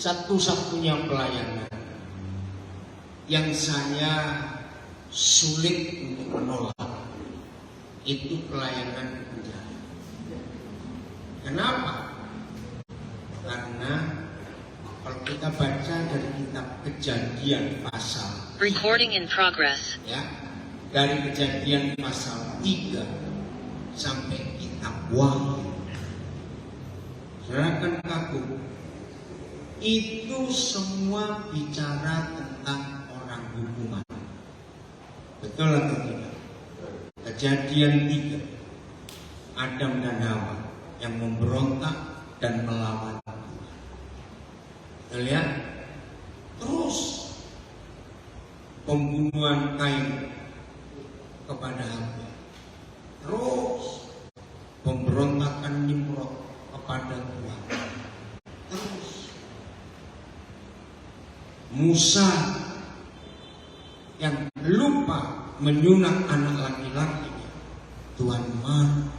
satu-satunya pelayanan yang saya sulit untuk menolak itu pelayanan di penjara. Kenapa? Karena kalau kita baca dari kitab Kejadian pasal Recording in progress. ya, dari Kejadian pasal 3 sampai kitab Wahyu, saudara kan kagum, itu semua bicara tentang orang hukuman. Betul atau tidak? Kejadian 3, Adam dan Hawa yang memberontak dan melawan Tuhan. Kita lihat terus pembunuhan Kain kepada Habel, terus pemberontakan Nimrod kepada Tuhan, terus Musa yang lupa menyunat anak laki-lakinya, Tuhan marah.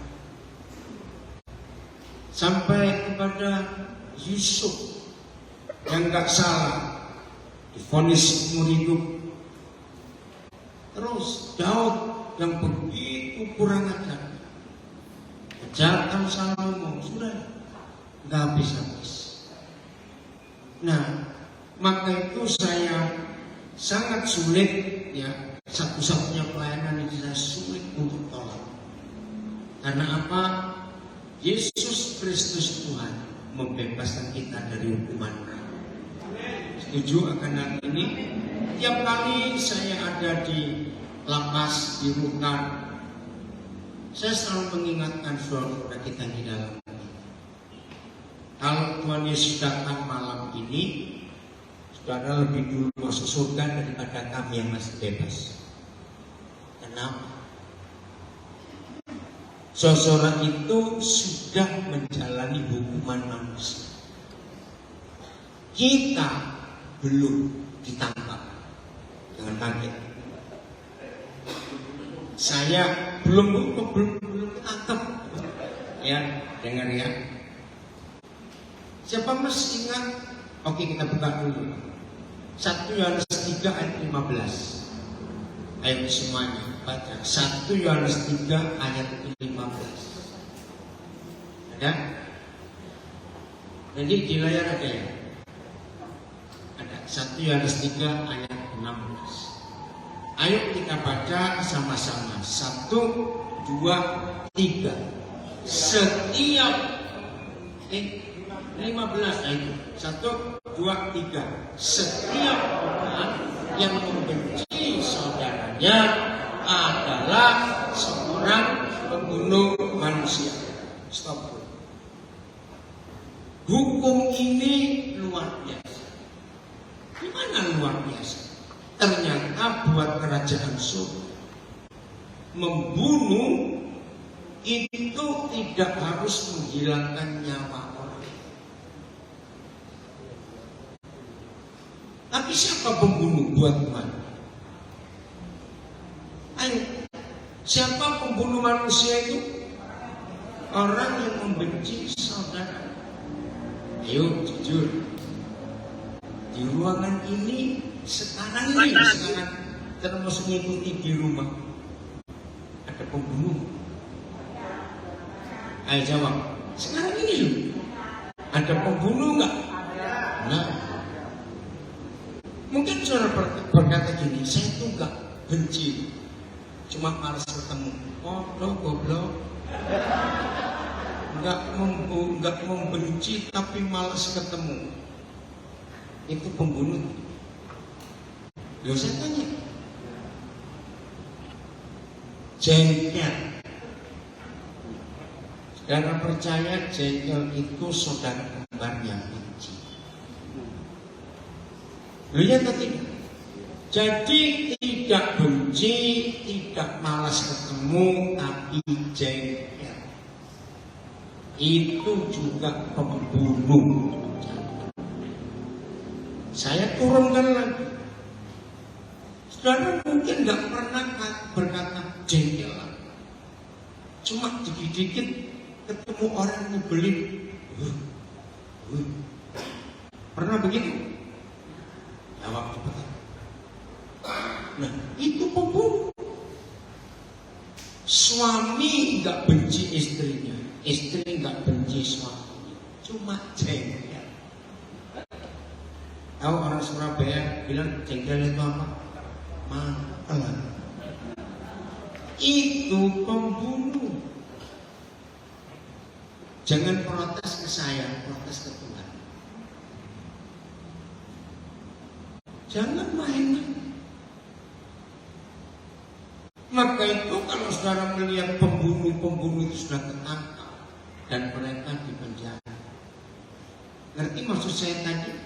Sampai kepada Yusuf yang gak salah divonis umur hidup. Terus Daud yang begitu kurang ajar, kejahatan Salomo, sudah gak habis-habis. Nah, maka itu saya sangat sulit, ya, satu-satunya pelayanan yang saya sulit untuk tolak. Karena apa? Yesus Kristus Tuhan membebaskan kita dari hukuman neraka. Setuju akan hal ini? Tiap kali saya ada di lapas, di rutan, saya selalu mengingatkan saudara kita di dalam ini. Kalau Tuhan Yesus datang malam ini, saudara lebih dulu masuk surga daripada kami yang masih bebas. Kenapa? Saudara itu sudah menjalani hukuman manusia. Kita belum ditangkap. Jangan kaget. Saya belum ditangkap. Ya, dengar ya. Siapa masih ingat? Oke, kita buka dulu. 1 Yohanes 3 ayat 15. Ayo semuanya baca. 1 Yohanes 3 ayat 15. Ada? Jadi di layar ada ya? Ada. 1 Yohanes 3 ayat 16. Ayo kita baca sama-sama. 1, 2, 3. Setiap 15 itu. 1, 2, 3. Setiap orang yang membenci saudaranya adalah seorang pembunuh manusia. Stop. Hukum ini luar biasa. Gimana luar biasa? Ternyata buat kerajaan surga, membunuh itu tidak harus menghilangkan nyawa orang. Tapi siapa pembunuh buat Tuhan? Ayo, siapa pembunuh manusia itu? Orang yang membenci saudara. Ayo jujur. Di ruangan ini sekarang termasuk mengikuti di rumah, ada pembunuh. Ayo jawab. Sekarang ini loh, ada pembunuh nggak? Nah, mungkin saudara berkata gini, saya itu nggak benci, cuma malas ketemu. Goblok. Nggak membenci tapi malas ketemu. Itu pembunuh. Loh, saya tanya, jengkel. Saudara percaya jengkel itu saudara kembarnya benci? Loh, ya atau tidak? Jadi tidak benci, tidak malas ketemu, tapi jengkel. Itu juga pembunuh. Saya turunkan lagi. Saudara mungkin nggak pernah berkata jengkel, cuma dikit-dikit ketemu orang nyebelin. Pernah pernah begitu? Jawab cepat. Nah, itu pembunuh. Suami nggak benci istrinya, istri nggak benci suaminya, cuma jengkel. Tahu orang Surabaya bilang jengkel itu apa? Mangkelan. Itu pembunuh. Jangan protes ke saya, protes ke Tuhan. Jangan main-main. Maka itu kalau saudara melihat pembunuh-pembunuh itu sudah ketangkap dan mereka di penjara. Ngerti maksud saya tadi?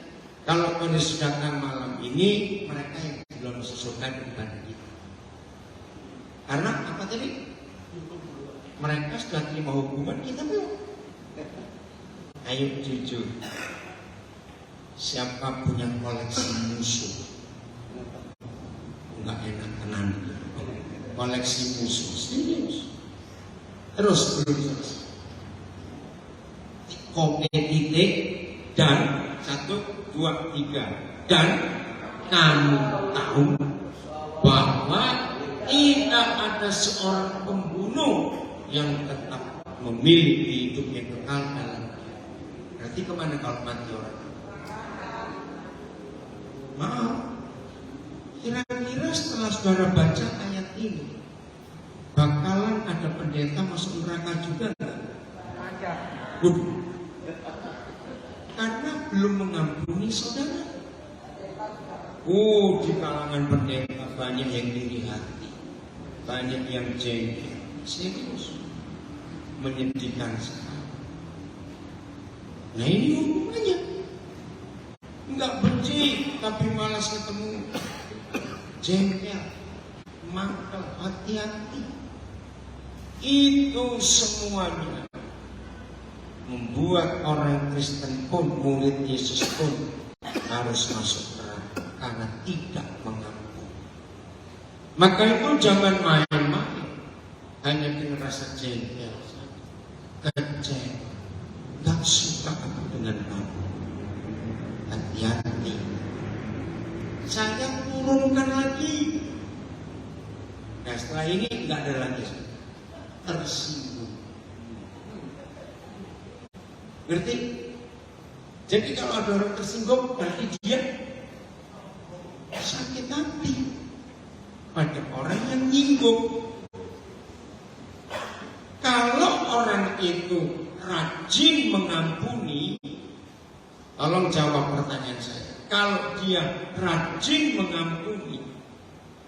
Kalau kondisi datang malam ini, mereka yang belum sesuaikan ibadah kita. Karena apa tadi? Mereka sudah terima hukuman, kita belum. Ayo jujur. Siapa punya koleksi musuh? Enggak enak tenan. Koleksi musuh serius. Terus belum selesai. Kopi titik dan 1, 2, 3 dan kamu tahu bahwa tidak ada seorang pembunuh yang tetap memiliki hidup yang kekal dalam. Berarti kemana kalau mati orang? Maaf. Kira-kira setelah saudara baca ayat ini, bakalan ada pendeta masuk neraka juga enggak? Karena belum mengampuni saudara. Di kalangan pendeta banyak yang iri hati, banyak yang jengkel, serius, menyedihkan sekali. Nah ini hukumannya. Enggak benci, tapi malas ketemu. Jengkel, mangkel, hati-hati. Itu semuanya membuat orang Kristen pun, murid Yesus pun harus masuk neraka karena tidak mengampuni. Maka itu jangan main-main hanya dengan rasa jengkel, kecewa, gak suka dengan kamu. Hati-hati. Saya turunkan lagi. Nah setelah ini nggak ada lagi tersinggung. Ngerti? Jadi kalau ada orang tersinggung berarti dia sakit hati pada orang yang nyinggung. Kalau orang itu rajin mengampuni, tolong jawab pertanyaan saya. Kalau dia rajin mengampuni,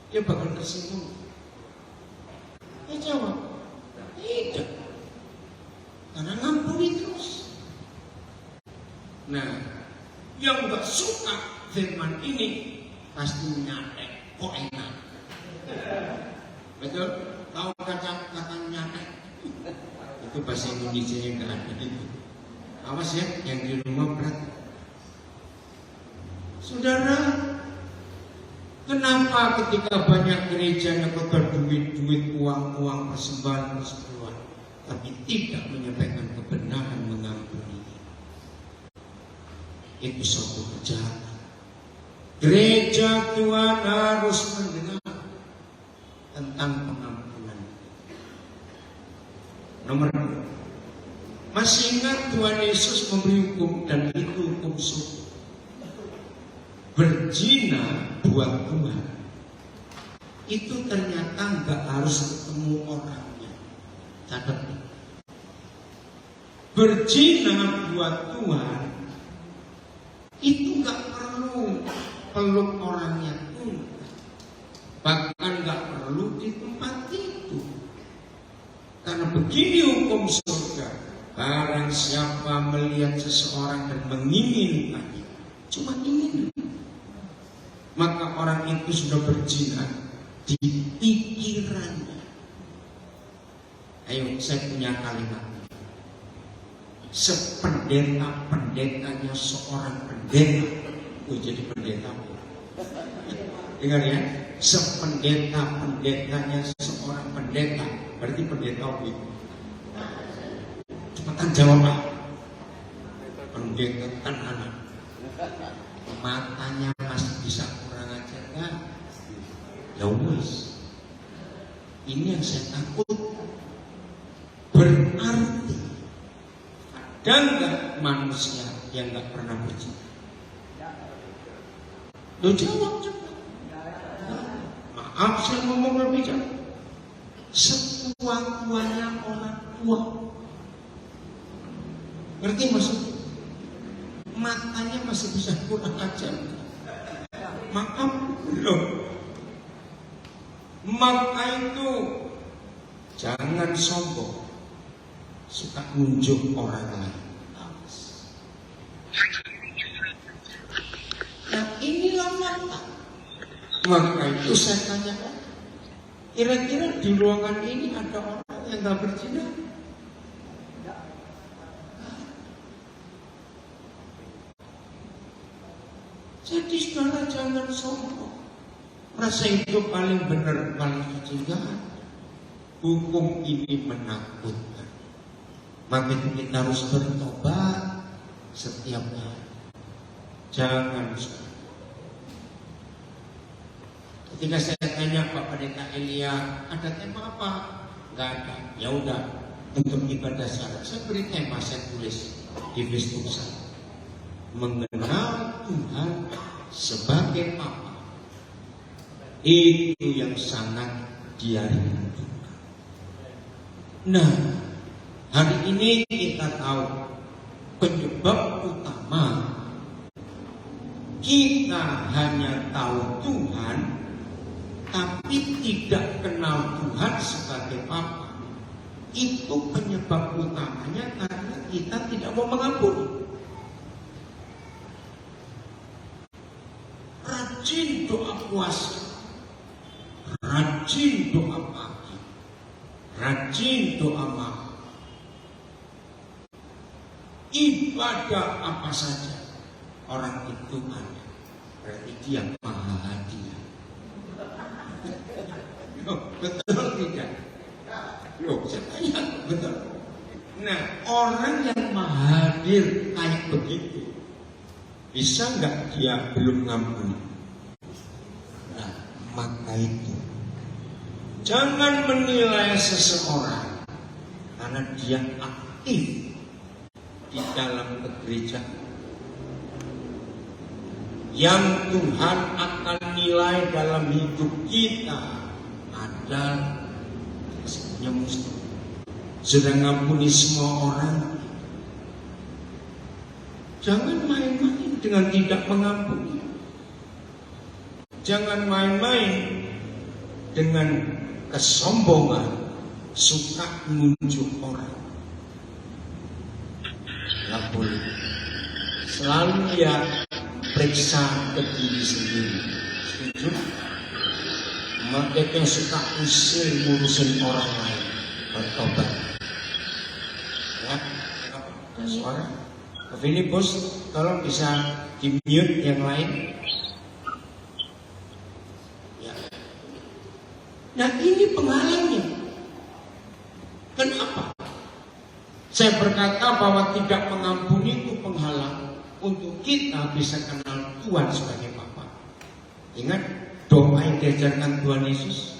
dia bakal tersinggung. Dia jawab, tidak. Karena ngampuni terus. Nah, yang gak suka firman ini pasti nyatek, kok enak. Betul? Tahu kata nyatek? Itu bahasa Indonesia yang gak ada itu. Awas ya, yang di rumah berat. Saudara, kenapa ketika banyak gereja yang kebar duit, uang, persembahan, tapi tidak menyampaikan kebenaran mengampuni? Itu suatu kejahatan. Gereja Tuhan harus mendengar tentang pengampunan. Nomor 2, masih ingat Tuhan Yesus memberi hukum, dan itu hukum suci. Berzina buat Tuhan itu ternyata nggak harus ketemu orangnya. Catat. Berzina buat Tuhan itu nggak perlu peluk orangnya pun, bahkan nggak perlu di tempat itu. Karena begini hukum surga: barang siapa melihat seseorang dan menginginkannya, cuma ingin, maka orang itu sudah berzina di pikirannya. Ayo, saya punya kalimat. Sependeta-pendetanya seorang pendeta, jadi pendeta. Dengar ya, sependeta-pendetanya seorang pendeta, berarti pendeta itu. Cepetan jawab, Pak. Pendeta kan anak. Matanya masih bisa kurang ajar kan? Ya wis. Ini yang saya takut. Berarti ada nggak manusia yang nggak pernah bercita? Lo jawab cepat. Maaf saya ngomong lebih jauh. Setua-tuanya orang tua. Ngerti maksudnya? Matanya masih bisa kurang ajar. Maaf belum. Maka itu jangan sombong, suka nunjuk orang lain. Nah inilah mata. Maka itu saya tanyakan, kira-kira di ruangan ini ada orang yang gak berzina? Jadi saudara jangan sombong, merasa itu paling benar, paling suci. Hukum ini menakutkan. Maka itu kita harus bertobat setiap hari. Jangan sombong. Ketika saya tanya Pak Pendeta Elia, ada tema apa? Gak ada. Ya udah, untuk ibadah syarat saya beri tema, saya tulis di Facebook saya. Mengenal Tuhan sebagai apa? Itu yang sangat dia rindukan. Nah, hari ini kita tahu penyebab utama kita hanya tahu Tuhan tapi tidak kenal Tuhan sebagai Bapa. Itu penyebab utamanya karena kita tidak mau mengampuni. Rajin doa puasa, rajin doa pagi, rajin doa malam, ibadah apa saja, orang itu ada, berarti dia maha hadiah. Betul tidak? Loh, saya tanya, betul. Nah, orang yang maha hadir kayak begitu, bisa nggak dia belum ngampuni? Nah, maka itu jangan menilai seseorang karena dia aktif di dalam gereja. Yang Tuhan akan nilai dalam hidup kita adalah sebenarnya mesti sudah ngampuni semua orang. Jangan main-main dengan tidak mengampuni. Jangan main-main dengan kesombongan, suka menunjuk orang. Nggak boleh. Selalu dia periksa ke diri sendiri. Setuju? Mereka yang suka usir ngurusin orang lain, bertobat. Ya, ada suara. Filipus, tolong bisa di-mute yang lain. Ya. Nah ini penghalangnya. Kenapa? Saya berkata bahwa tidak mengampuni itu penghalang untuk kita bisa kenal Tuhan sebagai Bapa. Ingat doa yang diajarkan Tuhan Yesus,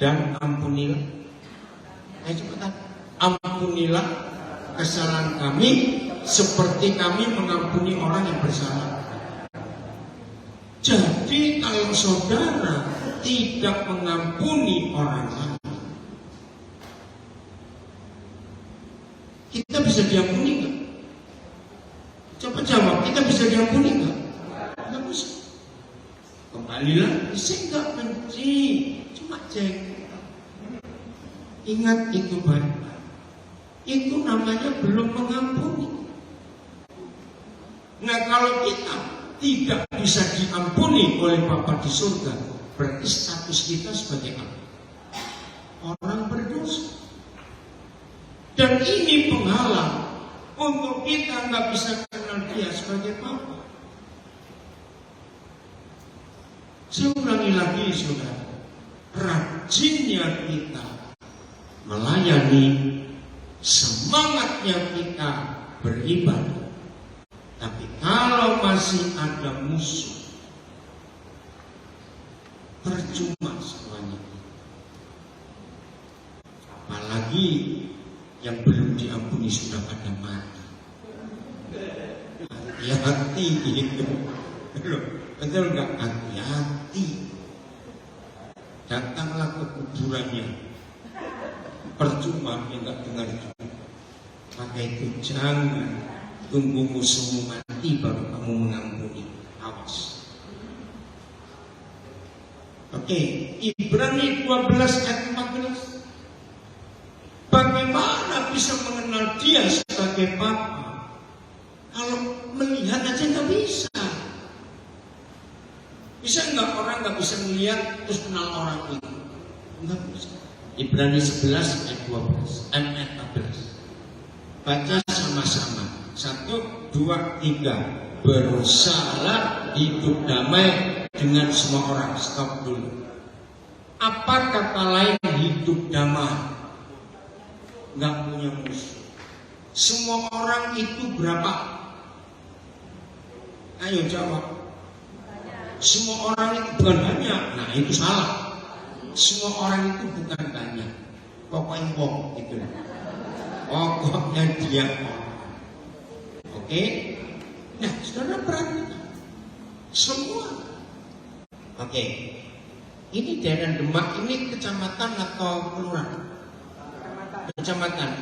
dan ampunilah. Ayo cepetan. Ampunilah kesalahan kami seperti kami mengampuni orang yang bersalah. Jadi kalau saudara tidak mengampuni orang lain, kita bisa diampuni nggak? Coba jawab, kita bisa diampuni nggak? Nggak bisa. Kembali lagi, saya nggak benci, cuma cek. Ingat itu baik-baik. Itu namanya belum mengampuni. Nah kalau kita tidak bisa diampuni oleh Bapa di surga, berarti status kita sebagai apa? Orang berdosa. Dan ini penghalang untuk kita nggak bisa kenal dia sebagai Bapa. Saya ulangi lagi saudara, rajinnya kita melayani, semangatnya kita beribadah. Tapi kalau masih ada musuh, percuma semuanya. Apalagi yang belum diampuni sudah pada mati. Hati-hati gitu. Betul nggak? Hati-hati. Datanglah ke kuburannya, percuma dia nggak dengar juga. Maka itu jangan tunggu musuhmu mati baru kamu mengampuni. Awas. Oke, Ibrani 12 ayat 14. Bagaimana bisa mengenal dia sebagai Bapa kalau melihat aja nggak bisa? Bisa nggak orang nggak bisa melihat terus kenal orang itu? Nggak bisa. Ibrani 11 ayat 12 ayat 14. Baca sama-sama. 1, 2, 3. Berusahalah hidup damai dengan semua orang. Stop dulu. Apa kata lain hidup damai? Nggak punya musuh. Semua orang itu berapa? Ayo jawab. Semua orang itu bukan banyak. Nah itu salah. Semua orang itu bukan banyak. Pokoknya wong gitu. Pokoknya dia orang. Oke? Nah, saudara perhatikan. Semua. Oke. Ini daerah Demak ini kecamatan atau kelurahan? Kecamatan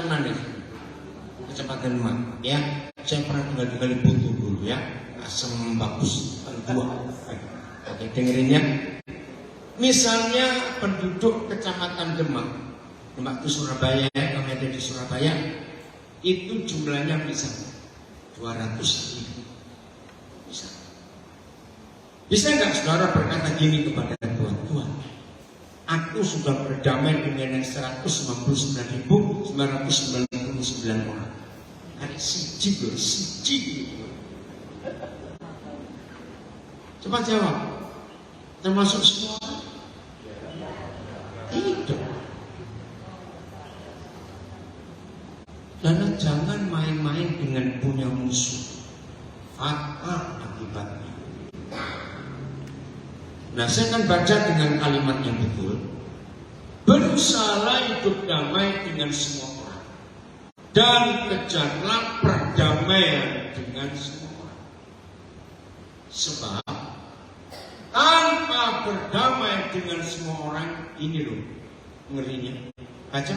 mana? Kecamatan Demak. Ya, saya pernah tinggal di Butuh dulu ya. Asam bagus kedua. Oke, dengerin ya. Misalnya penduduk kecamatan Demak itu Surabaya, kami ada di Surabaya, itu jumlahnya misalnya 200.000. Bisa nggak saudara berkata gini kepada Tuhan, Tuhan, aku sudah berdamai dengan 199.999 orang. Ada siji. Coba jawab. Termasuk semua? Tidak. Dan jangan main-main dengan punya musuh. Fatal akibatnya. Nah, saya akan baca dengan kalimat yang betul. Berusahalah hidup damai dengan semua orang, dan kejarlah perdamaian dengan semua orang. Sebab tanpa berdamai dengan semua orang, ini loh ngerinya. Baca.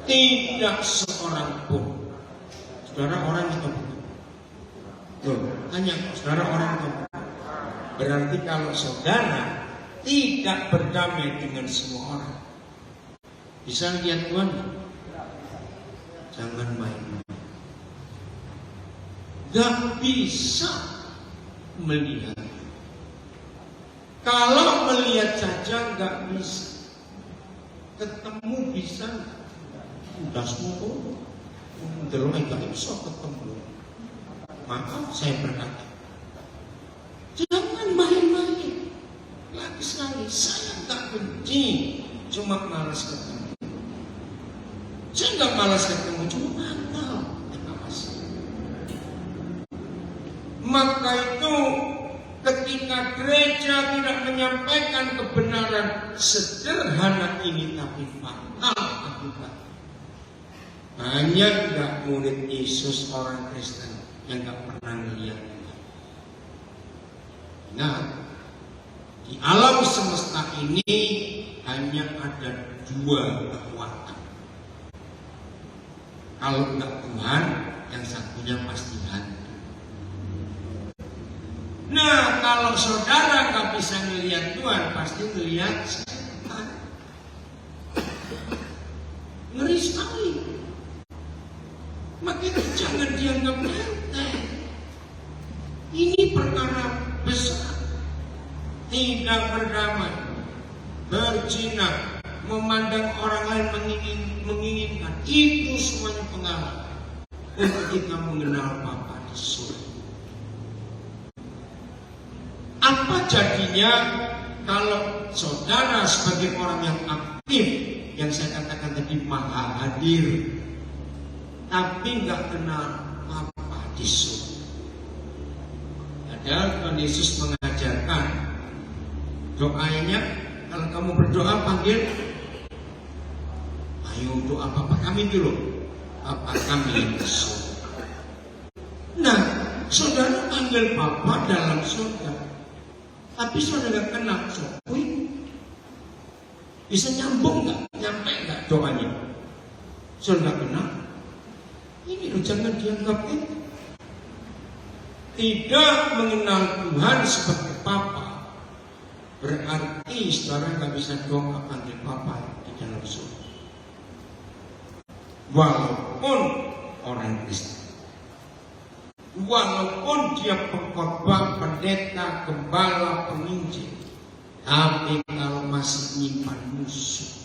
Tidak seorang pun. Saudara orang itu betul. Tuh, tanya saudara orang itu. Berarti kalau saudara tidak berdamai dengan semua orang, bisa lihat Tuhan? Jangan main-main. Gak bisa melihat. Kalau melihat saja gak bisa. Ketemu bisa gak? Udah semua terus gak bisa ketemu. Maka saya berkata, jangan main-main. Lagi sekali, saya gak benci, cuma malas ketemu. Saya gak malas ketemu, cuma mangkal. Maka itu ketika gereja tidak menyampaikan kebenaran sederhana ini, tapi fatal akibat. Banyak gak murid Yesus orang Kristen yang gak pernah melihat. Nah, di alam semesta ini hanya ada dua kekuatan. Kalau enggak Tuhan, yang satunya pasti hantu. Nah, kalau saudara nggak bisa melihat Tuhan, pasti melihat setan. Ngeri sekali. Makanya jangan dianggap enteng. Ini perkara besar. Tidak berdamai, berzina, memandang orang lain menginginkan, itu semuanya pengalaman untuk kita mengenal Bapa di surga. Apa jadinya kalau saudara sebagai orang yang aktif, yang saya katakan tadi maha hadir, tapi nggak kenal Bapa di surga? Ya, Tuhan Yesus mengajarkan doanya, kalau kamu berdoa panggil, ayo doa Bapa kami dulu, Bapa kami yang di surga. Nah, saudara panggil Bapa dalam surga, tapi saudara kenal sopui, bisa nyambung nggak, nyampe nggak doanya? Saudara kenal? Ini loh, jangan dianggap itu. Tidak mengenal Tuhan sebagai Bapa berarti saudara nggak bisa doa panggil Bapa di dalam surga. Walaupun orang Kristen, walaupun dia pengkhotbah, pendeta, gembala, penginjil, tapi kalau masih menyimpan musuh,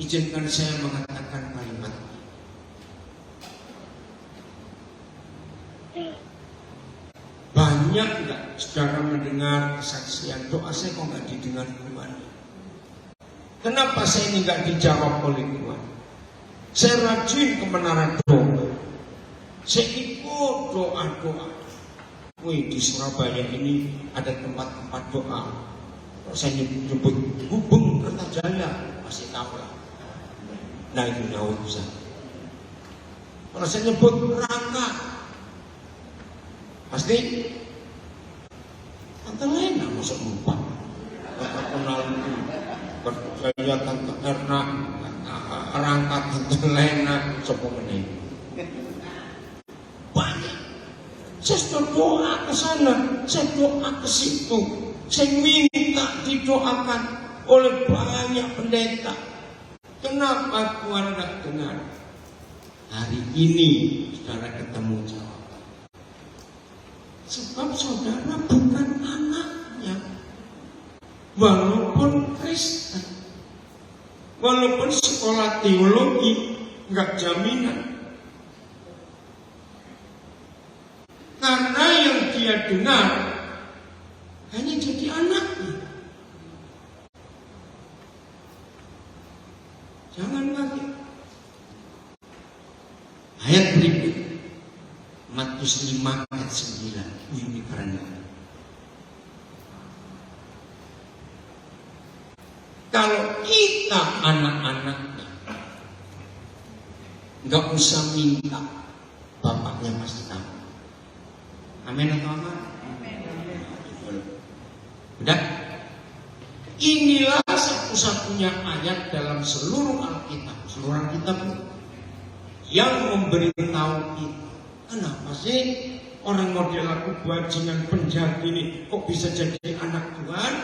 izinkan saya mengatakan kalimat. Banyak enggak saudara mendengar kesaksian, doa saya kok enggak didengar Tuhan? Kenapa saya ini enggak dijawab oleh Tuhan? Saya rajin ke menara doa, saya ikut doa-doa. Wih, di Surabaya ini ada tempat-tempat doa. Saya nyebut Gubeng Kertajaya, masih tahu lah. Nah itu jauh bisa. Kalau saya nyebut Rangka, pasti Tante Lena masuk lupa. Tante kenal itu percaya Tante Erna, Rangka, Tante Lena, sopo meneh. Banyak. Saya sudah doa ke sana, saya doa ke situ, saya minta didoakan oleh banyak pendeta. Kenapa Tuhan tidak dengar? Hari ini saudara ketemu jawaban. Sebab saudara bukan anaknya. Walaupun Kristen, walaupun sekolah teologi, enggak jaminan. Karena yang dia dengar hanya jadi anaknya. Jangan lagi. Ayat berikut, Matius 5 ayat 9. Ini keren. Kalau kita anak-anaknya, nggak usah minta, bapaknya pasti tahu. Amin atau apa? Udah? Inilah satu-satunya ayat dalam seluruh Alkitab, seluruh Alkitab yang memberitahu kita. Kenapa sih orang model aku bajingan penjahat ini kok bisa jadi anak Tuhan?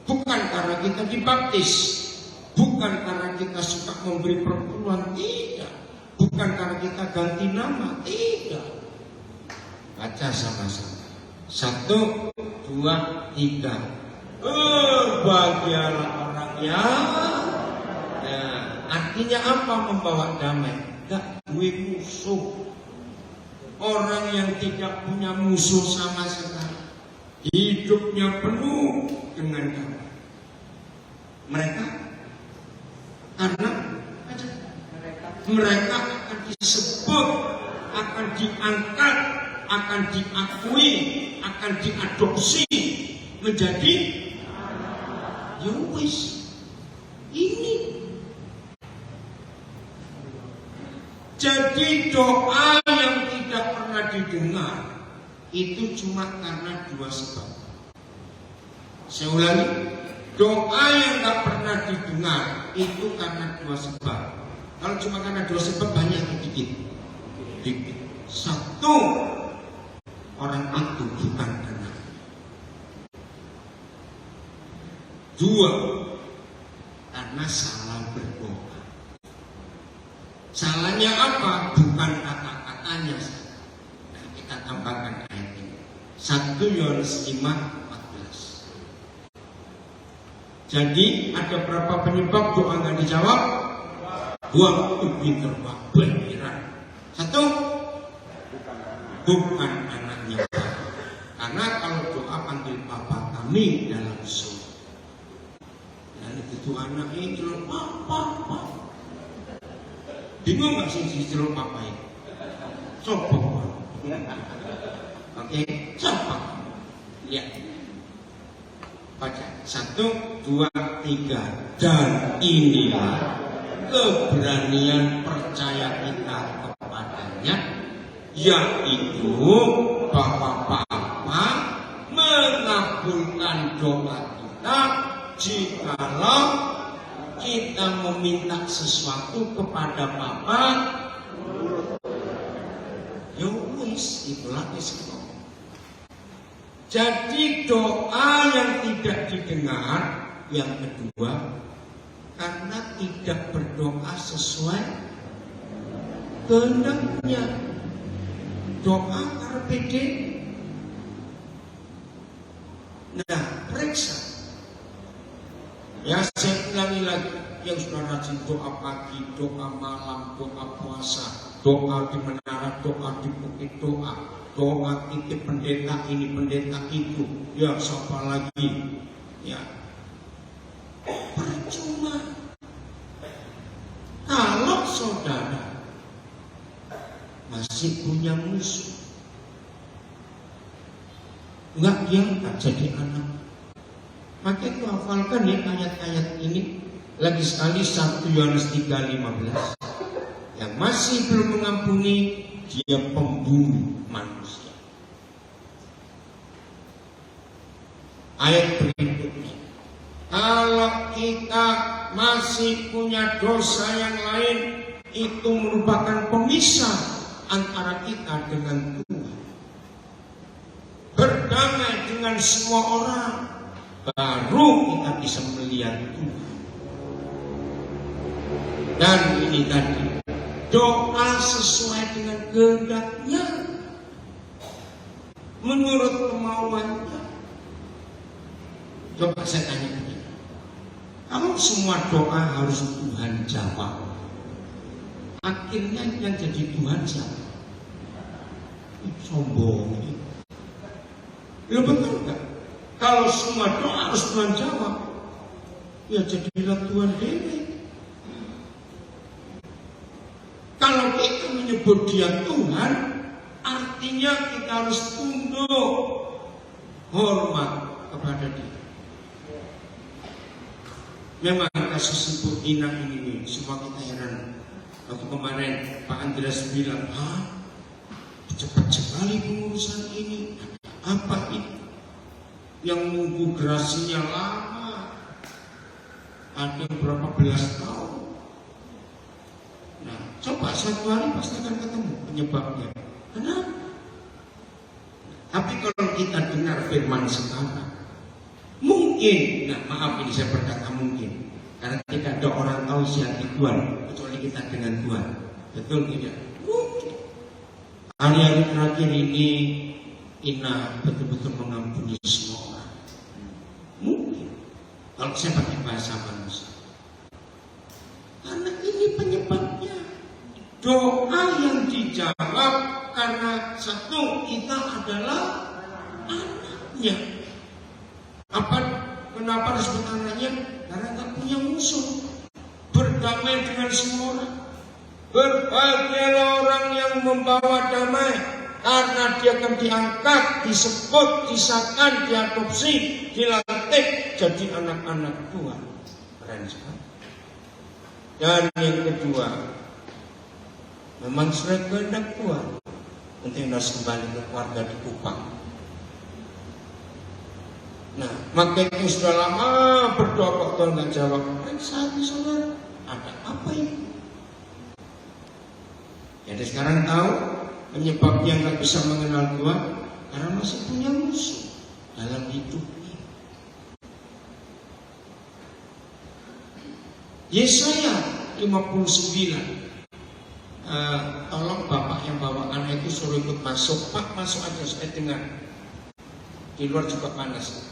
Bukan karena kita dibaptis, bukan karena kita suka memberi perpuluhan, tidak. Bukan karena kita ganti nama, tidak. Baca sama-sama. 1, 2, 3. Bahagialah orangnya. Nah, artinya apa membawa damai? Gak gue musuh. Orang yang tidak punya musuh sama sekali, hidupnya penuh dengan damai. Mereka karena mereka akan disebut, akan diangkat, akan diakui, akan diadopsi menjadi Yowis. Ini jadi doa yang tidak pernah didengar itu cuma karena 2 sebab. Saya ulangi, doa yang tak pernah didengar itu karena 2 sebab. Kalau cuma karena 2 sebab banyak atau dikit? Dikit. 1, orang itu bukan anak. 2, karena salah berdoa. Salahnya apa? Bukan kata-katanya. Nah, kita tambahkan ayat ini. 1 Yohanes 5:14. Jadi ada berapa penyebab doa nggak dijawab? 2, pinter banget. 1, bukan anaknya. Karena kalau doa panggil Bapa kami dalam surga, dan itu anak itu Papa. Bingung nggak sih jeruk papa itu? Coba. Oke, coba. Lihat. Baca. 1, 2, 3. Dan inilah keberanian percaya kita kepadanya, yaitu bahwa Bapa mengabulkan doa kita jikalau kita meminta sesuatu kepada Bapa. Ya wis, itulah Islam. Jadi doa yang tidak didengar, yang kedua, karena tidak berdoa sesuai kehendaknya. Doa carpe diem. Nah, periksa. Ya, saya ulangi lagi, yang sudah rajin doa pagi, doa malam, doa puasa, doa di menara, doa di bukit, doa titip pendeta ini, pendeta itu, ya siapa lagi, ya percuma. Kalau saudara masih punya musuh, nggak diangkat jadi anak. Maka itu hafalkan ya ayat-ayat ini. Lagi sekali 1 Yohanes 3:15. Yang masih belum mengampuni, dia pembunuh manusia. Ayat berikutnya, kalau kita masih punya dosa yang lain, itu merupakan pemisah antara kita dengan Tuhan. Berdamai dengan semua orang, baru kita bisa melihat Tuhan. Dan ini tadi, doa sesuai dengan kehendaknya, menurut kemauannya. Coba saya tanya begini, kalau semua doa harus Tuhan jawab, akhirnya yang jadi Tuhan siapa? Sombong. Ya betul enggak? Kalau semua doa harus Tuhan jawab, ya jadilah Tuhan dewi. Kalau kita menyebut dia Tuhan, artinya kita harus tunduk, hormat kepada dia. Memang kasus ibu Ina ini semua kita heran. Waktu kemarin Pak Andreas bilang, cepat sekali pengurusan ini. Apa ini? Yang nunggu gerasinya lama, ada berapa belas tahun. Nah, coba satu hari pasti akan ketemu penyebabnya. Kenapa? Tapi kalau kita dengar firman sekarang, mungkin, nah maaf ini saya berkata mungkin, karena tidak ada orang tahu si hati Tuhan kecuali kita dengan Tuhan. Betul tidak? Mungkin. Hari-hari terakhir ini Ina betul-betul mengampuni semua orang. Mungkin. Kalau saya pakai bahasa manusia. Karena ini penyebabnya. Doa yang dijawab karena satu, kita adalah anaknya. Kenapa disebut anaknya? Karena tak punya musuh. Berdamai dengan semua orang. Berbahagialah orang yang membawa damai. Karena dia akan diangkat, disebut, disahkan, diadopsi, dilantik jadi anak-anak Tuhan. Keren sekali. Dan yang kedua, memang sudah kehendak Tuhan untuk harus kembali ke keluarga di Kupang. Nah, maka itu sudah lama berdoa kok Tuhan nggak jawab. Saat ini saudara, ada apa ini? Jadi sekarang tahu penyebabnya nggak bisa mengenal Tuhan karena masih punya musuh dalam hidupnya. Yesaya 59. Tolong bapak yang bawa anak itu suruh ikut masuk. Pak masuk aja supaya dengar. Di luar juga panas.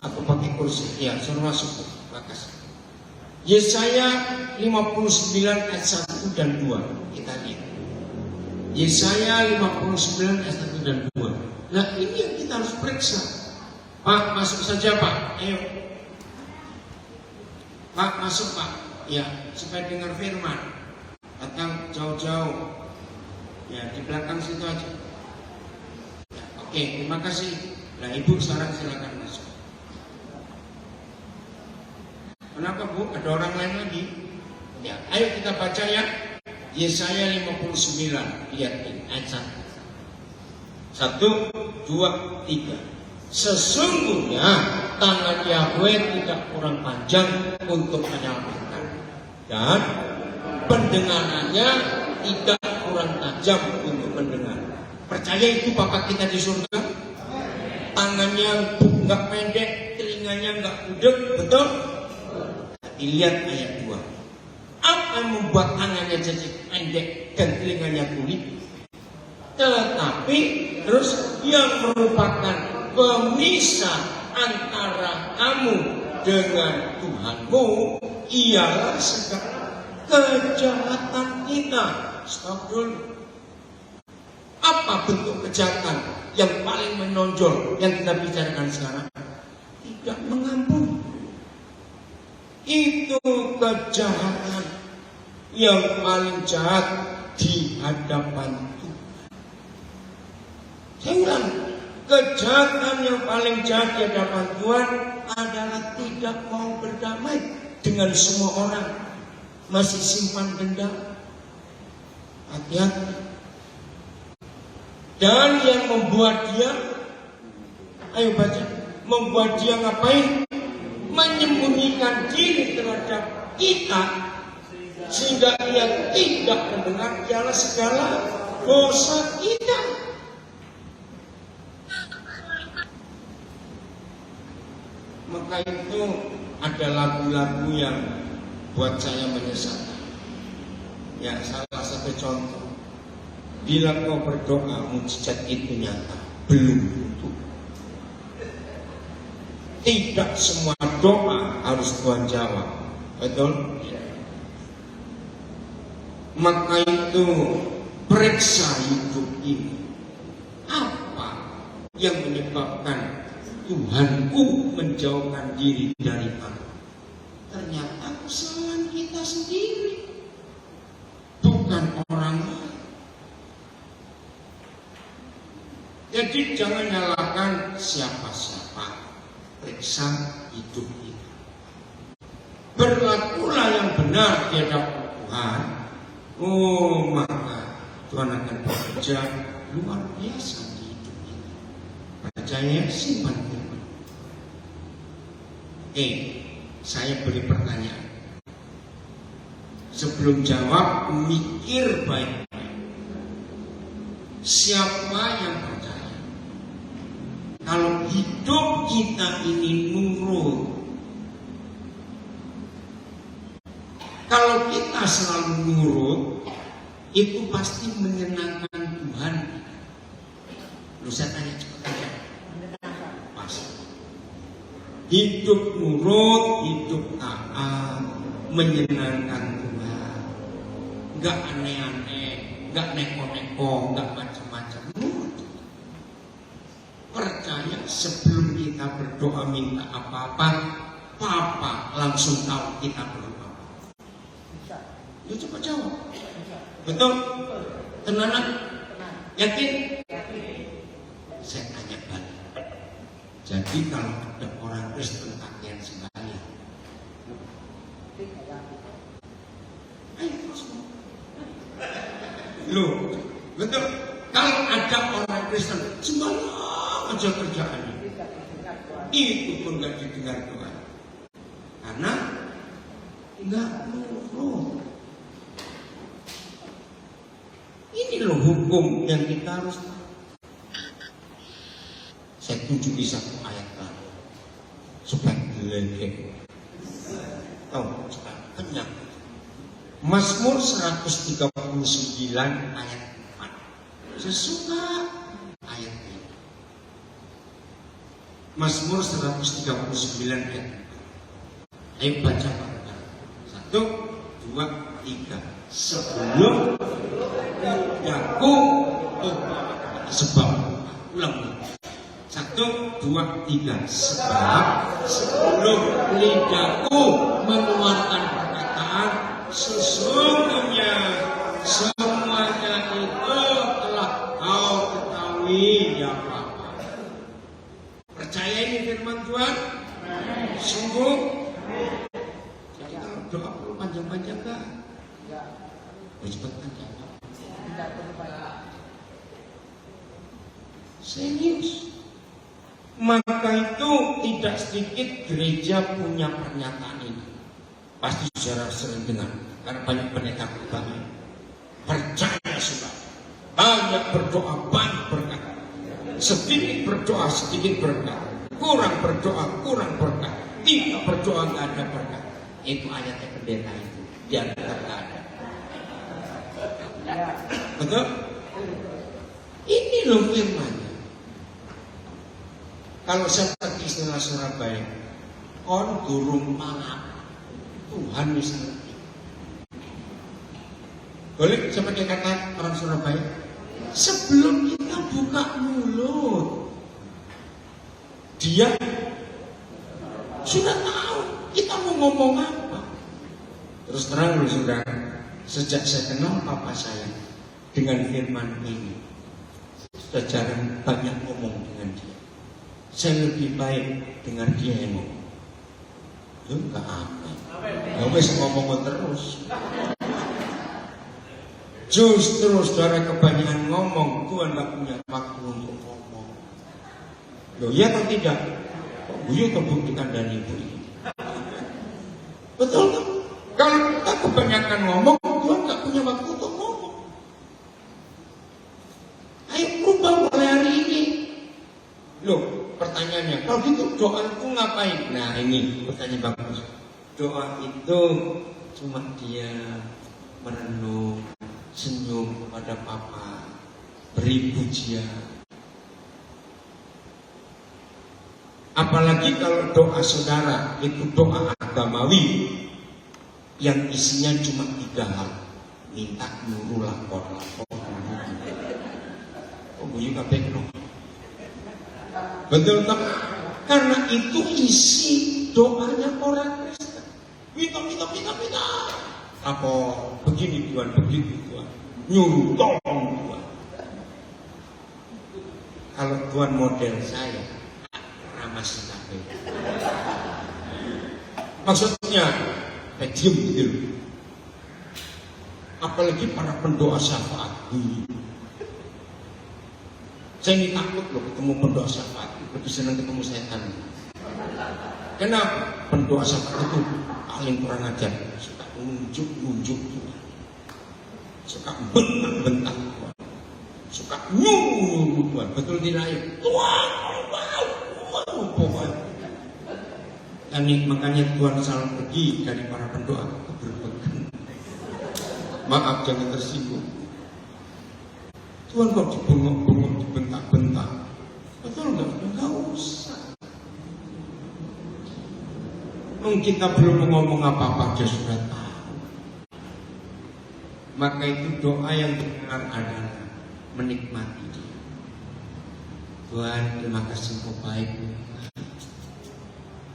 Aku pakai kursi. Ya suruh masuk. Makasih. Yesaya 59 ayat 1 dan 2. Kita lihat. Yesaya 59 ayat 1 dan 2. Nah ini yang kita harus periksa. Pak masuk saja Pak. Ayo. Pak masuk Pak. Ya supaya dengar firman. datang jauh-jauh. Ya, di belakang situ aja. Ya, oke, terima kasih. Nah, Ibu sekarang silakan masuk. Kenapa Bu? Ada orang lain lagi? Ya, ayo kita baca ya. Yesaya 59. Lihat ini ayat 1, 2, 3. Sesungguhnya tangan Yahweh tidak kurang panjang untuk menyelamatkan, dan pendengarannya tidak kurang tajam untuk mendengar. Percaya itu Bapak kita di surga? Tangannya nggak pendek, telinganya nggak budek, betul? Dilihat ayat 2. Apa yang membuat tangannya jadi pendek dan telinganya kulit? Tetapi terus yang merupakan pemisah antara kamu dengan Tuhanmu ialah segala kejahatan kita. Stop dulu. Apa bentuk kejahatan yang paling menonjol yang kita bicarakan sekarang? Tidak mengampuni. Itu kejahatan yang paling jahat di hadapan Tuhan. Saya ulang, kejahatan yang paling jahat di hadapan Tuhan adalah tidak mau berdamai dengan semua orang, masih simpan dendam. Hati-hati. Dan yang membuat dia, ayo baca, membuat dia ngapain? Menyembunyikan diri terhadap kita sehingga dia tidak mendengar ialah segala dosa kita. Maka itu ada lagu-lagu yang buat saya menyesatkan. Ya, salah satu contoh, bila kau berdoa mujizat itu nyata, belum tentu. Tidak semua doa harus Tuhan jawab, betul? Maka itu periksa hidup ini. Apa yang menyebabkan Tuhanku menjauhkan diri dari aku? Ternyata kesalahan kita sendiri, bukan orang lain. Jadi jangan nyalakan siapa-siapa. Periksa hidup kita. Berlakulah yang benar di hadapan Tuhan. Oh, maka Tuhan akan bekerja luar biasa di hidup kita. Percaya, simpan firman. Saya beri pertanyaan. Sebelum jawab, mikir baik-baik. Siapa yang percaya? Kalau hidup kita ini nurut, kalau kita selalu nurut, itu pasti menyenangkan Tuhan. Lu saya tanya cepat aja. Pasti. Hidup nurut, hidup taat, menyenangkan Tuhan. Enggak aneh-aneh, enggak neko-neko, enggak macam-macam. Percaya sebelum kita berdoa minta apa-apa, Papa langsung tahu kita perlu apa. Ya coba jawab. Betul? Tenanan? Yakin? Saya tanya balik. Jadi kalau ada orang Kristen pakaian sembahyang, ayo terus. Loh, betul? Kalau ada orang Kristen sembahyang aja kerjaannya, itu pun gak didengar Tuhan, karena nggak nurut. Ini loh hukum yang kita harus tahu. Saya tunjuki satu ayat lain supaya gelegek. Supaya kenyang. Mazmur 139 ayat 4. Sesuka ayat ini. Mazmur 139 ayat 4. Ayo baca bareng. 1, 2, 3. Sebelum lidahku, sebab ulang. 1, 2, 3. Sebelum lidahku mengeluarkan perkataan, sesungguhnya berdoa perlu panjang-panjang kan? Cepet panjang. Serius. Maka itu tidak sedikit gereja punya pernyataan ini. Pasti saudara sering dengar. Karena banyak pendeta berdoa. Percaya sudah. Banyak berdoa, banyak berkat. Sedikit berdoa, sedikit berkat. Kurang berdoa, kurang berkat. Tidak berdoa, nggak ada berkat. Itu ayatnya pendeta itu. Dia nggak ada. Betul? Ini loh firman. Kalau saya pergi istilah Surabaya, kon durung malap, Tuhan bisa ngerti. Boleh saya pakai kata orang Surabaya? Sebelum kita buka mulut, dia sudah tahu kita mau ngomong apa. Terus terang loh saudara, sejak saya kenal papa saya dengan firman ini, sudah jarang banyak ngomong dengan dia. Saya lebih baik dengar dia yang ngomong. Lu gak apa. Ya wes ngomong terus. Justru saudara kebanyakan ngomong, Tuhan gak punya waktu untuk ngomong. Loh iya atau tidak? Kok gue kebuktikan dari ibu ini. Betul kan? Kalau kita kebanyakan ngomong, Tuhan gak punya waktu untuk ngomong. Ayo berubah mulai hari ini. Loh, pertanyaannya, kalau gitu doa itu ngapain? Nah ini pertanyaan bagus. Doa itu cuma dia merenung, senyum kepada Papa, beri pujian. Apalagi kalau doa saudara itu doa agamawi yang isinya cuma 3 hal. Minta nurul lapor. Oh bunyi kabeh no. Betul tak? Karena itu isi doanya orang Kristen. Minta. Apa begini Tuhan, begitu Tuhan. Nyuruh tolong Tuhan. Kalau Tuhan model saya, ramah sekali. Maksudnya, medium gitu. Apalagi para pendoa syafaat. Saya ini takut loh ketemu pendoa syafaat. Lebih senang ketemu setan. Kenapa? Pendoa syafaat itu paling kurang ajar. Suka nunjuk Tuhan. Suka bentak Tuhan. Suka nyuruh Tuhan. Betul tidak ya? Tuhan, pokoknya. Dan makanya Tuhan selalu pergi dari para pendoa ke berpegang. Maaf jangan tersinggung. Tuhan kok dibengok-bengok, dibentak-bentak. Betul nggak? Nggak usah. Kita belum ngomong apa-apa, dia sudah tahu. Maka itu doa yang benar adalah menikmati dia. Tuhan, terima kasih kau baik.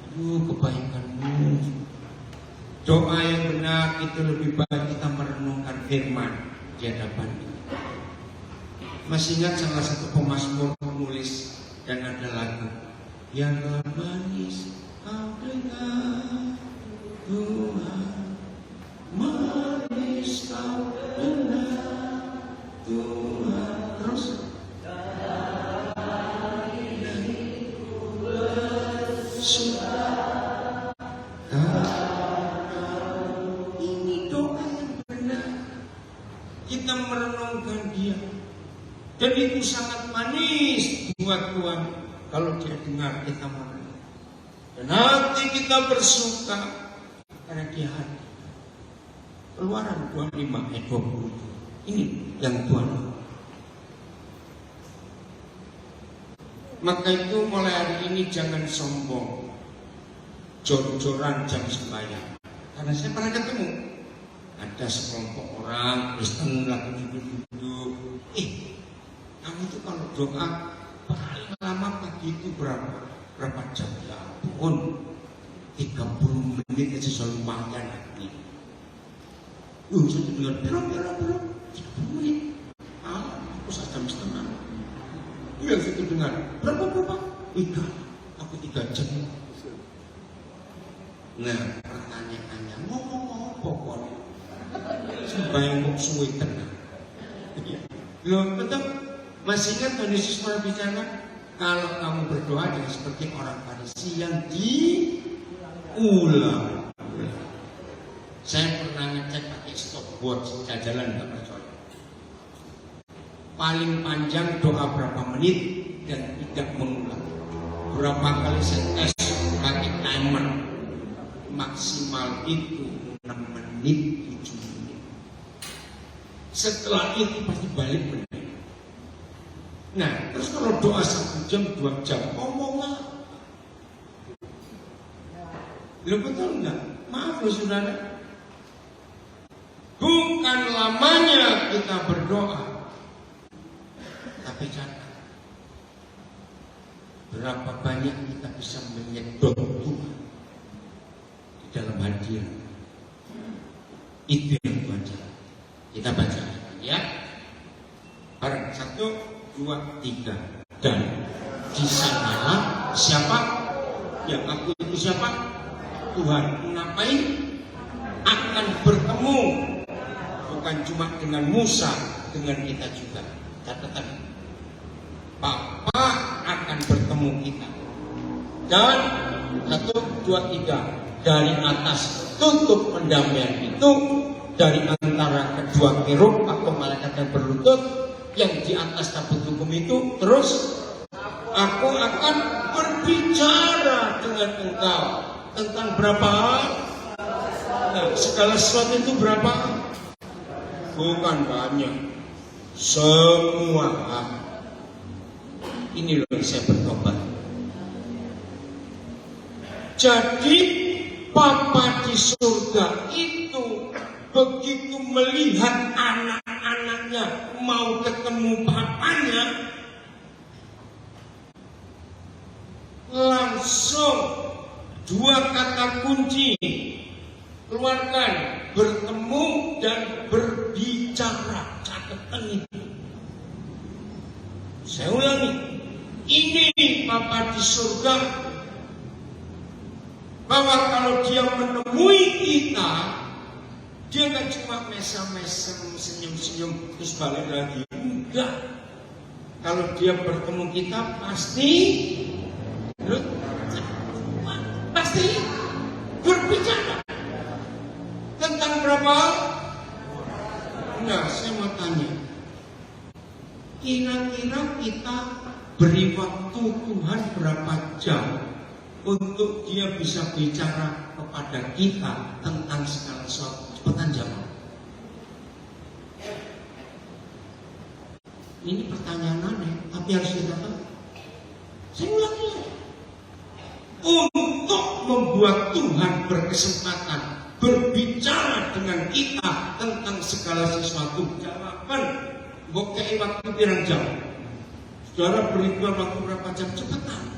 Aduh, kebaikanmu. Doa yang benar itu lebih baik kita merenungkan firman di hadapan dia. Masih ingat salah satu pemazmur menulis dan ada lagu yang manis kau dengar Tuhan, manis kau dengar Tuhan. Terus ini doa yang benar. Kita merenungkan dia. Dan itu sangat manis buat Tuhan kalau dia dengar kita merenung. Dan hati kita bersuka karena dia hadir. Keluaran 25 ayat 20. Ini yang Tuhan. Maka itu mulai hari ini jangan sombong, jor-joran jam sembahyang. Karena saya pernah ketemu ada sekelompok orang Kristen lagi duduk-duduk. Kamu itu kalau doa paling lama pagi itu berapa jam? Ya ampun, 30 menit aja selalu makan lagi. Saya dengar belum 30 menit. Aku 1 jam setengah. Yang saya dengar berapa? 3. Aku 3 jam. Nah pertanyaannya ngomong sembahyang kok suwe tenang. Loh, tetap masih ingat Tuhan Yesus pernah bicara, kalau kamu berdoa jangan seperti orang Farisi yang diulang. Saya pernah ngecek pakai stopwatch jajalan, nggak percaya. Paling panjang doa berapa menit dan tidak mengulang. Berapa kali saya tes pakai timer, maksimal itu 6 menit, 7 menit. Setelah itu pasti balik menit. Nah, terus kalau doa 1 jam, 2 jam, ngomonglah. Lo betul enggak? Maaf loh saudara. Bukan lamanya kita berdoa, tapi catat berapa banyak kita bisa menyedot Tuhan di dalam hadirat. Itu yang Tuhan cari. Kita baca ya. Bareng 1, 2, 3. Dan di sanalah siapa? Yang aku itu siapa? Tuhan. Ngapain? Akan bertemu. Bukan cuma dengan Musa, dengan kita juga. Catatan. Bapa akan bertemu kita. Dan 1, 2, 3. Dari atas tutup pendamaian itu, dari antara kedua kerub atau malaikat yang berlutut yang di atas tabut hukum itu, terus aku akan berbicara dengan engkau tentang berapa? Nah, segala sesuatu itu berapa? Bukan banyak, semua. Ini loh saya bertobat. Jadi Bapa di surga itu begitu melihat anak-anaknya mau ketemu bapaknya, langsung 2 kata kunci keluarkan, bertemu dan berbicara. Catatan itu. Saya ulangi, ini Bapa di surga, bahwa kalau dia menemui kita, dia gak cuma mesem-mesem, senyum-senyum, terus balik lagi. Enggak. Kalau dia bertemu kita, pasti berbicara. Tentang berapa? Enggak, saya mau tanya. Kira-kira kita beri waktu Tuhan berapa jam untuk dia bisa bicara kepada kita tentang segala sesuatu? Cepetan jawab. Ini pertanyaan aneh, tapi harus kita tahu. Saya ulangi. Untuk membuat Tuhan berkesempatan berbicara dengan kita tentang segala sesuatu, jawaban bokeh waktu pirang jam. Saudara beri Tuhan waktu berapa jam? Cepetan.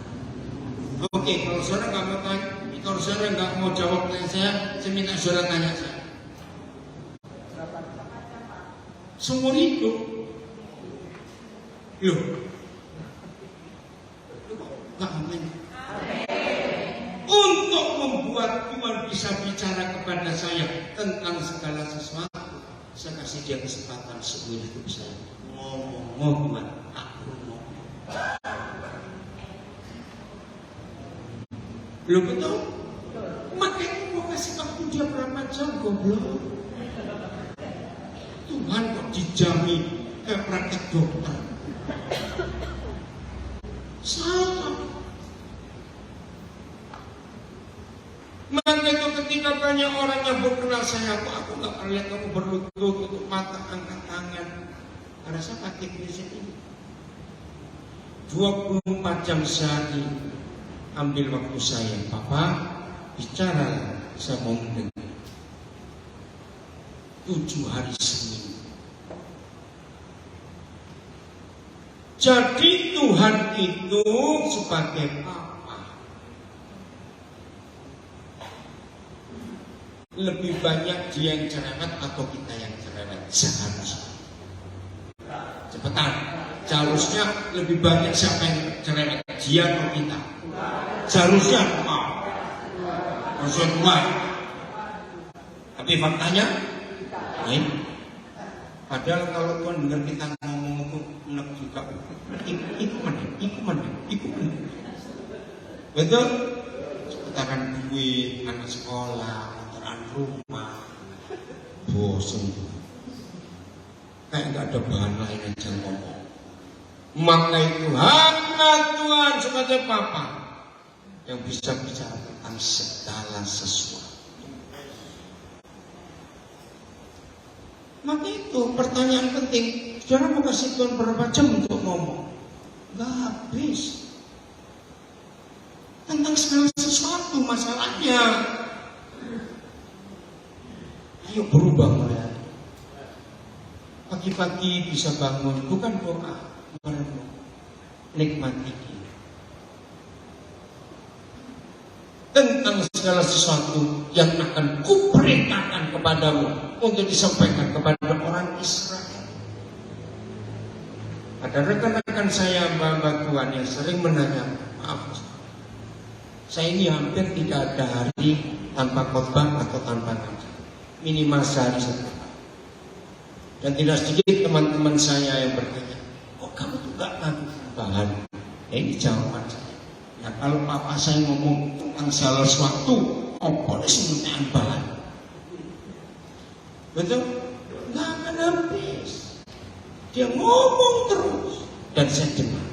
Oke, kalau saudara nggak mau tanya, kalau saudara nggak mau jawab tanya saya minta saudara tanya saya. Seumur hidup. Loh, nggak amin. Untuk membuat Tuhan bisa bicara kepada saya tentang segala sesuatu, saya kasih dia kesempatan seumur hidup saya. Ngomong Tuhan, aku ngomong. Lo betul? Makanya mau kasih waktu dia berapa jam, goblok. Tuhan kok dijamin kayak praktek dokter. Salah. Maka itu ketika banyak orang yang berkenal saya, aku nggak pernah lihat kamu berlutut, tutup mata, angkat tangan. Karena saya pakai prinsip ini. 24 jam sehari ambil waktu saya. Papa, bicara, saya mau mendengar. 7 hari seminggu. Jadi Tuhan itu sebagai Papa lebih banyak dia yang cerewet atau kita yang cerewet? Seharusnya. Cepetan. Seharusnya lebih banyak siapa yang cerewet? Dia atau kita? Seharusnya Harusnya Tuhan. Tapi faktanya lain. Padahal kalau Tuhan dengar kita ngomong itu enak juga. Iku mana. Betul? Seputaran duit, anak sekolah, kontrakan rumah, bosan. Kayak nggak ada bahan lain aja ngomong. Maka itu hamba Tuhan sebagai Papa yang bisa bicara tentang segala sesuatu. Maka itu pertanyaan penting. Saudara mau kasih Tuhan berapa jam untuk ngomong? Gak habis. Tentang segala sesuatu masalahnya. Ayo berubah mulai. Pagi-pagi bisa bangun, bukan doa, merenung, nikmati dia. Tentang segala sesuatu yang akan kuperintahkan kepadamu untuk disampaikan kepada orang Israel. Ada rekan-rekan saya hamba Tuhan yang sering menanya, maaf, saya ini hampir tidak ada hari tanpa khotbah atau tanpa ngajar, minimal sehari satu. Dan tidak sedikit teman-teman saya yang bertanya, kok kamu tuh gak ngaku bahan? Ya ini jawaban saya. Ya kalau papa saya ngomong tentang segala sesuatu, boleh semuanya bahan. Betul? Gak akan habis. Dia ngomong terus dan saya dengar.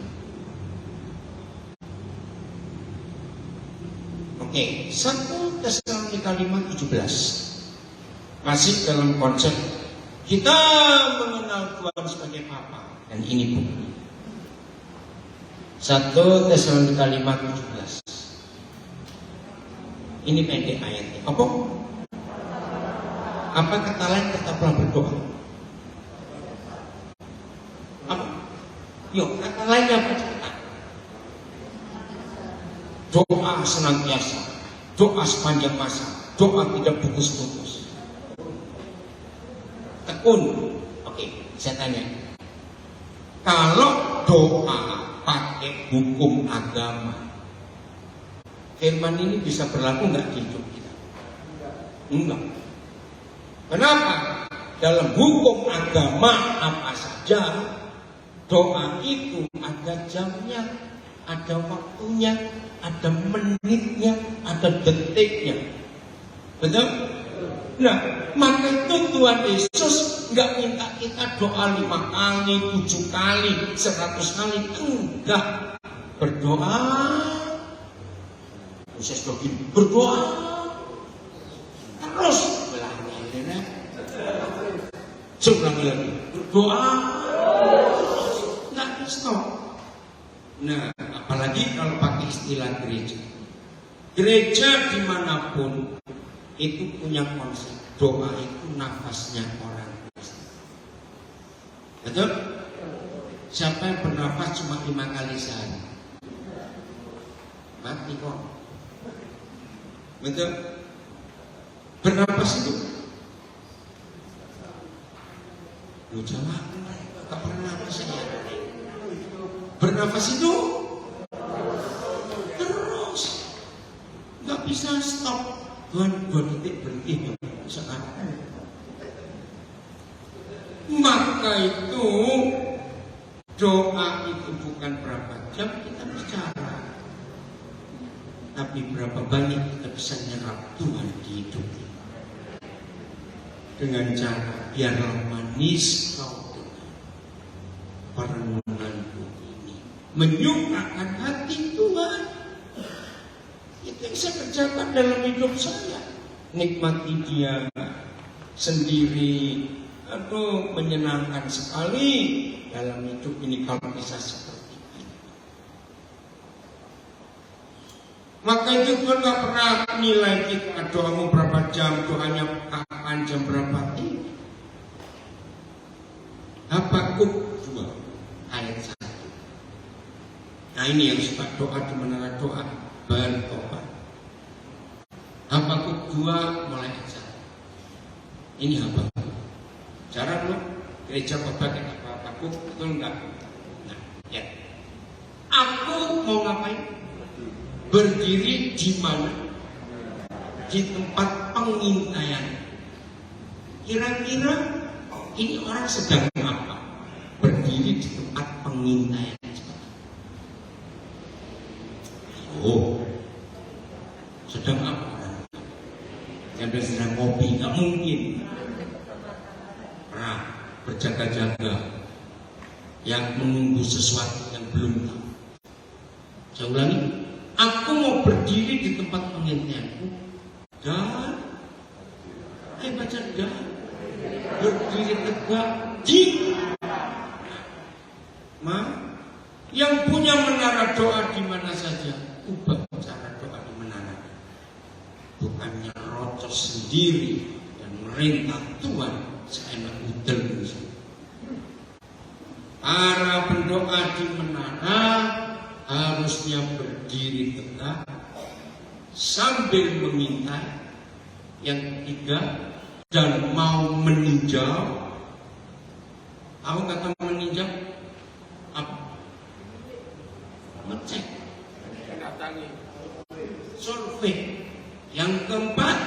Oke, 1 Tesalonika 5:17 masih dalam konsep kita mengenal Tuhan sebagai Papa. Dan ini bukti. 1 Tesalonika 5:17. Ini pendek ayatnya. Apa kata lain tetaplah berdoa? Apa? Yuk, kata lainnya apa? Doa senantiasa, doa sepanjang masa, doa tidak putus-putus. Tekun. Oke, saya tanya. Kalau doa pakai hukum agama, firman ini bisa berlaku nggak di hidup kita? Enggak. Kenapa? Dalam hukum agama apa saja, doa itu ada jamnya, ada waktunya, ada menitnya, ada detiknya. Betul? Nah, maka itu Tuhan Yesus nggak minta kita doa 5 kali, 7 kali, 100 kali. Enggak. Berdoa. Saya sudah berdoa. Terus belanja. Sebenarnya lagi. Berdoa. Nggak stop. Nah, apalagi kalau pakai istilah gereja. Gereja dimanapun itu punya konsep doa itu nafasnya orang Kristen. Betul? Siapa yang bernafas cuma 5 kali sehari? Mati kok. Betul? Bernafas itu? Lu jawab, gak pernah nafas saya. Bernafas itu terus, gak bisa stop. Tuhan 2 detik berhenti sekarang. Maka itu doa itu bukan berapa jam kita bicara, tapi berapa banyak kita bisa nyerap Tuhan di hidup kita. Dengan cara biarlah manis kau Tuhan, perenunganku ini menyukakan hati Tuhan. Itu yang saya kerjakan dalam hidup saya. Nikmati dia sendiri. Aduh, menyenangkan sekali dalam hidup ini kalau bisa seperti ini. Maka itu Tuhan gak pernah nilai kita doamu berapa jam, doanya kapan, jam berapa. Habakuk 2 ayat 1. Nah ini yang suka doa di menara doa bertobat. Habakuk 2 mulai ayat 1. Ini Habakuk. Cara lu gereja pakai Habakuk betul enggak? Nah, ya. Aku mau ngapain? Berdiri di mana? Di tempat pengintaian. Kira-kira Ini orang sedang apa? Berdiri di tempat pengintaian. Oh, sedang apa? Yang sedang ngopi, nggak mungkin. Nah, berjaga-jaga, yang menunggu sesuatu yang belum tahu. Saya ulangi, aku mau berdiri di tempat pengintaianku dan baca dan berdiri tegak di yang punya menara doa di mana saja, ubah cara doa di menara. Bukannya rocos sendiri dan merintah Tuhan seenak udel. Para pendoa di menara harusnya berdiri tegak sambil mengintai. Yang ketiga, dan mau meninjau. Tahu kata meninjau? Apa? Ngecek, survei. Yang keempat,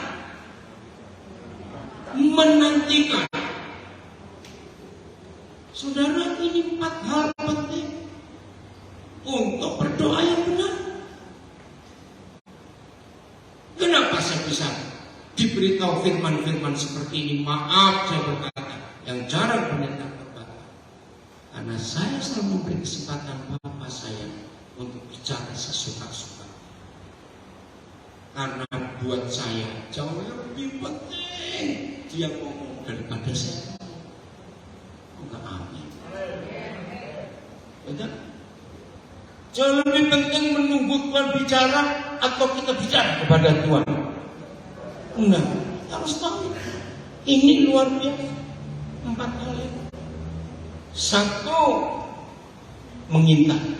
menantikan. Saudara, ini 4 hal penting untuk berdoa yang benar. Kenapa saya bisa diberitahu firman-firman seperti ini? Maaf saya berkata, yang jarang pendeta berkata. Karena saya selalu memberi kesempatan Bapak saya untuk bicara sesuka-suka. Karena buat saya jauh lebih penting dia ngomong daripada saya. Enggak aneh. Betul? Jauh lebih penting menunggu Tuhan bicara atau kita bicara kepada Tuhan. Enggak, harus tahu. Ini luar biasa. 4 hal ini. 1, mengintai.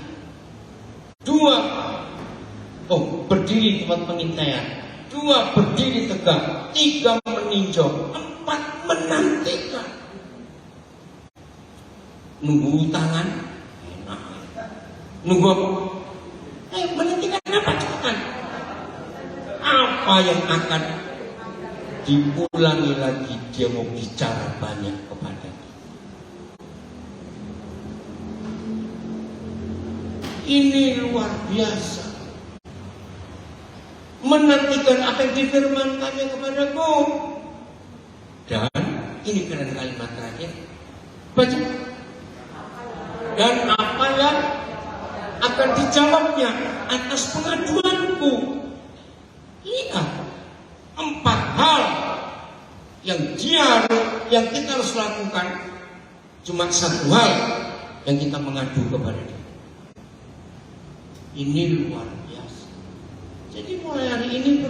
2, berdiri di tempat pengintaian. 2, berdiri tegak. 3, meninjau. 4, menantikan. Nunggu tangan. Nunggu apa? Menantikan apa? Cepetan. Apa yang akan diulangi lagi? Dia mau bicara banyak kepada kita. Ini luar biasa. Menantikan apa yang difirmankannya kepadaku. Dan ini keren kalimat terakhir. Baca. Dan apa yang akan dijawabnya atas pengaduanku. Lihat, 4 hal yang kita harus lakukan. Cuma 1 hal yang kita mengadu kepada dia. Ini luar biasa. Jadi mulai hari ini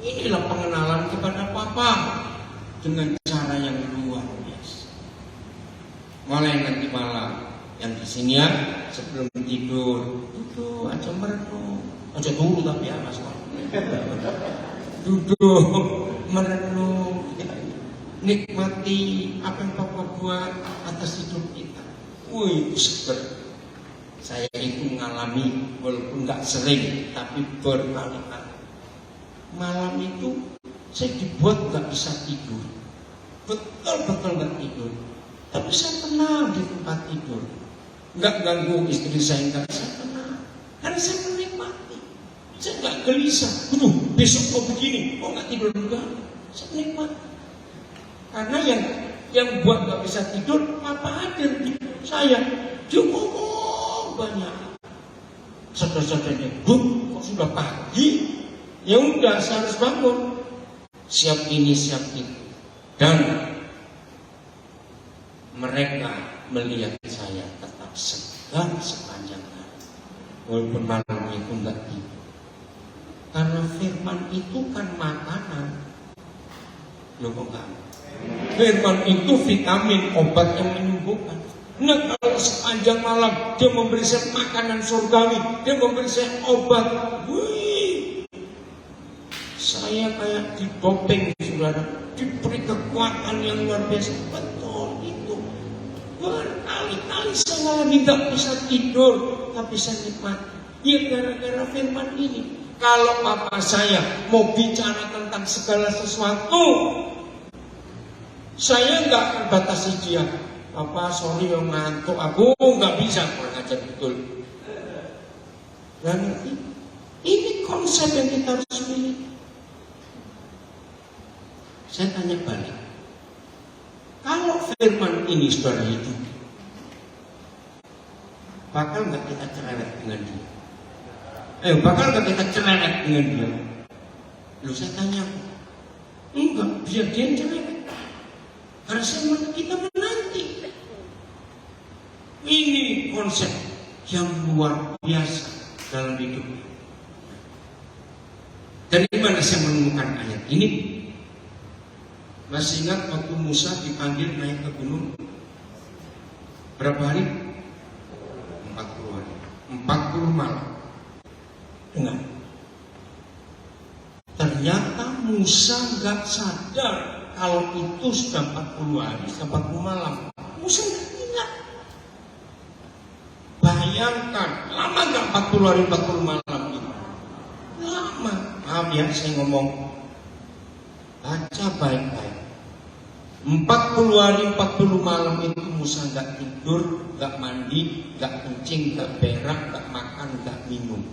inilah pengenalan kepada Papa dengan cara yang luar biasa. Mulai nanti malam yang di sini ya, sebelum tidur duduk aja merenung. Aja dulu tapi ya Mas. Duduk merenung ya. Nikmati apa yang Papa buat atas hidup kita. Wih, seger. Saya itu mengalami, walaupun nggak sering, tapi berkali-kali. Malam itu saya dibuat nggak bisa tidur, betul-betul nggak tidur. Tapi saya tenang di tempat tidur, nggak ganggu istri saya, nggak, saya tenang. Karena saya menikmati, saya nggak gelisah. Besok kok begini, kok nggak tidur juga? Saya menikmati. Karena yang buat nggak bisa tidur, apa hadir di saya? Dia ngomong banyak. Saudara-saudaranya, kok sudah pagi? Ya udah, saya harus bangun. Siap ini, siap itu. Dan mereka melihat saya tetap segar sepanjang hari. Walaupun malam itu enggak tidur. Karena firman itu kan makanan. Loh kok enggak? Firman itu vitamin, obat yang menyembuhkan. Nah, kalau sepanjang malam dia memberi saya makanan surgawi, dia memberi saya obat. Wih, saya kayak didopeng, saudara, diberi kekuatan yang luar biasa. Betul itu. Berkali-kali saya tidak bisa tidur, tapi saya nikmati. Ya gara-gara firman ini. Kalau Papa saya mau bicara tentang segala sesuatu, Saya nggak akan batasi dia. Apa, sorry yang ngantuk, aku nggak bisa kurang ajar betul. Dan ini konsep yang kita harus miliki. Saya tanya balik. Kalau firman ini saudara itu, bakal nggak kita cerewet dengan dia? Bakal nggak kita cerewet dengan dia? Lalu saya tanya, enggak, biar dia cerewet. Karena kita menanti. Ini konsep yang luar biasa dalam hidup. Dari mana saya menemukan ayat ini? Masih ingat waktu Musa dipanggil naik ke gunung? Berapa hari? 40 hari. 40 malam. Dengar. Ternyata Musa nggak sadar kalau itu sudah 40 hari, sudah 40 malam. Musa nggak ingat. Bayangkan, lama nggak 40 hari, 40 malam itu? Lama. Maaf ya, saya ngomong. Baca baik-baik. 40 hari, 40 malam itu Musa nggak tidur, nggak mandi, nggak kencing, nggak berak, nggak makan, nggak minum.